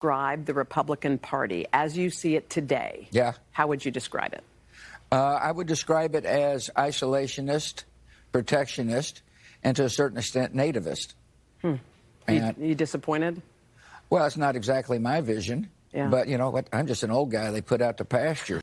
Describe the Republican Party as you see it today. Yeah. How would you describe it? I would describe it as isolationist, protectionist, and to a certain extent nativist. You disappointed? Well, it's not exactly my vision, Yeah. but you know what? I'm just an old guy they put out to pasture.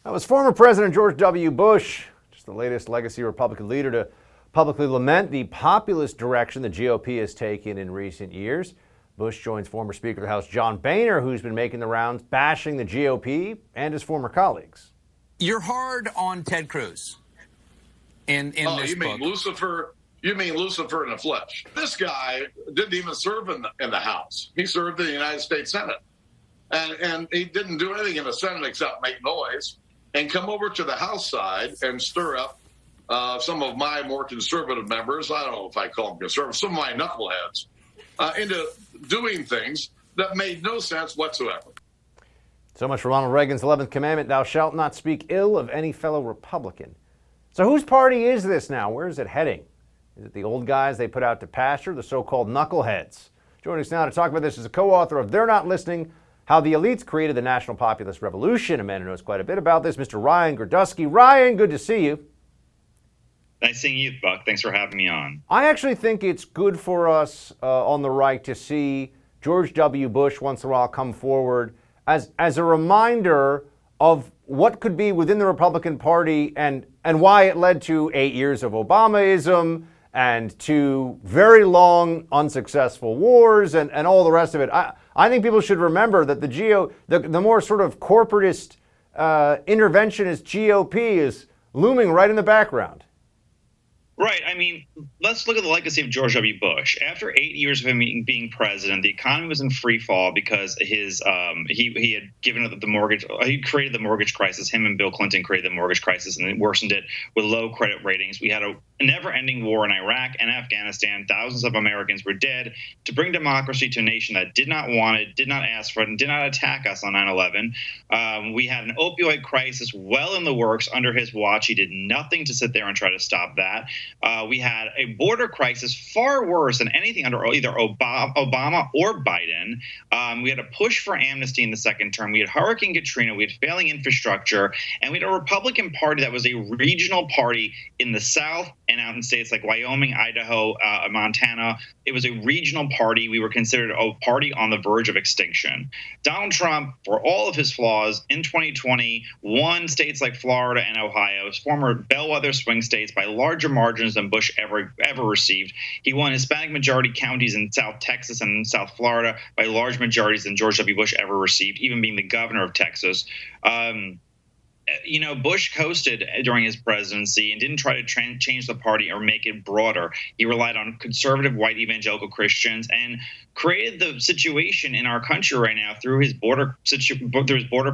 That was former President George W. Bush, just the latest legacy Republican leader to publicly lament the populist direction the GOP has taken in recent years. Bush joins former Speaker of the House John Boehner, who's been making the rounds bashing the GOP and his former colleagues. You're hard on Ted Cruz in this you mean book. Lucifer? You mean Lucifer in the flesh? This guy didn't even serve in the House. He served in the United States Senate, and he didn't do anything in the Senate except make noise and come over to the House side and stir up some of my more conservative members. I don't know if I call them conservative. Some of my knuckleheads into doing things that made no sense whatsoever. So much for Ronald Reagan's 11th commandment, thou shalt not speak ill of any fellow Republican. So whose party is this now? Where is it heading? Is it the old guys they put out to pasture, the so-called knuckleheads? Joining us now to talk about this is a co-author of They're Not Listening, How the Elites Created the National Populist Revolution. A man who knows quite a bit about this, Mr. Ryan Girdusky. Ryan, good to see you. Nice seeing you, Buck. Thanks for having me on. I actually think it's good for us on the right to see George W. Bush once in a while come forward as a reminder of what could be within the Republican Party and why it led to 8 years of Obamaism and to very long unsuccessful wars and all the rest of it. I think people should remember that the more sort of corporatist interventionist GOP is looming right in the background. Right. I mean, let's look at the legacy of George W. Bush. After 8 years of him being president, the economy was in free fall because his he had given up the mortgage. He created the mortgage crisis. Him and Bill Clinton created the mortgage crisis, and it worsened it with low credit ratings. We had a never-ending war in Iraq and Afghanistan. Thousands of Americans were dead. To bring democracy to a nation that did not want it, did not ask for it, and did not attack us on 9/11. We had an opioid crisis well in the works under his watch. He did nothing to sit there and try to stop that. We had a border crisis far worse than anything under either Obama or Biden. We had a push for amnesty in the second term. We had Hurricane Katrina. We had failing infrastructure. And we had a Republican Party that was a regional party in the South and out in states like Wyoming, Idaho, Montana. It was a regional party. We were considered a party on the verge of extinction. Donald Trump, for all of his flaws, in 2020, won states like Florida and Ohio, former bellwether swing states, by larger margins than Bush ever received. He won Hispanic majority counties in South Texas and South Florida by large majorities than George W. Bush ever received, even being the governor of Texas. Bush coasted during his presidency and didn't try to change the party or make it broader. He relied on conservative white evangelical Christians and created the situation in our country right now through his border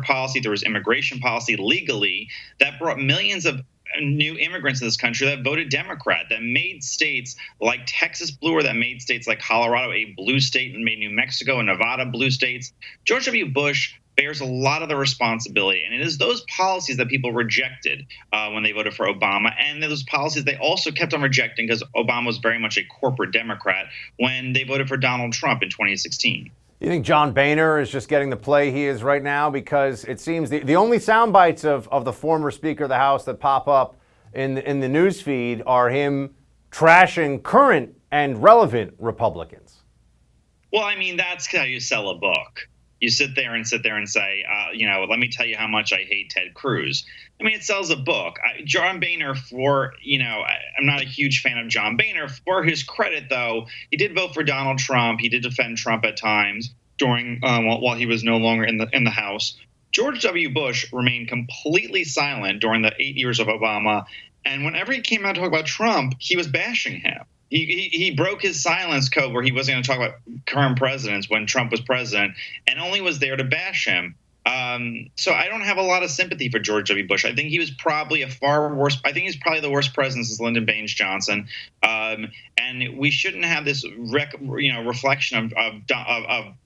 policy, through his immigration policy legally, that brought millions of new immigrants in this country that voted Democrat, that made states like Texas blue, or that made states like Colorado a blue state, and made New Mexico and Nevada blue states. George W. Bush bears a lot of the responsibility, and it is those policies that people rejected when they voted for Obama, and those policies they also kept on rejecting because Obama was very much a corporate Democrat when they voted for Donald Trump in 2016. You think John Boehner is just getting the play he is right now? Because it seems the only sound bites of the former Speaker of the House that pop up in the news feed are him trashing current and relevant Republicans. Well, I mean, that's how you sell a book. You sit there and say, let me tell you how much I hate Ted Cruz. I mean, it sells a book. John Boehner, I'm not a huge fan of John Boehner. For his credit, though, he did vote for Donald Trump. He did defend Trump at times during while he was no longer in the House. George W. Bush remained completely silent during the 8 years of Obama. And whenever he came out to talk about Trump, he was bashing him. He broke his silence code where he wasn't going to talk about current presidents when Trump was president, and only was there to bash him. So I don't have a lot of sympathy for George W. Bush. I think he was probably he's probably the worst president since Lyndon Baines Johnson. And we shouldn't have this reflection of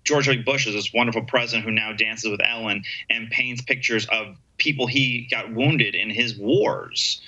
George W. Bush as this wonderful president who now dances with Ellen and paints pictures of people he got wounded in his wars.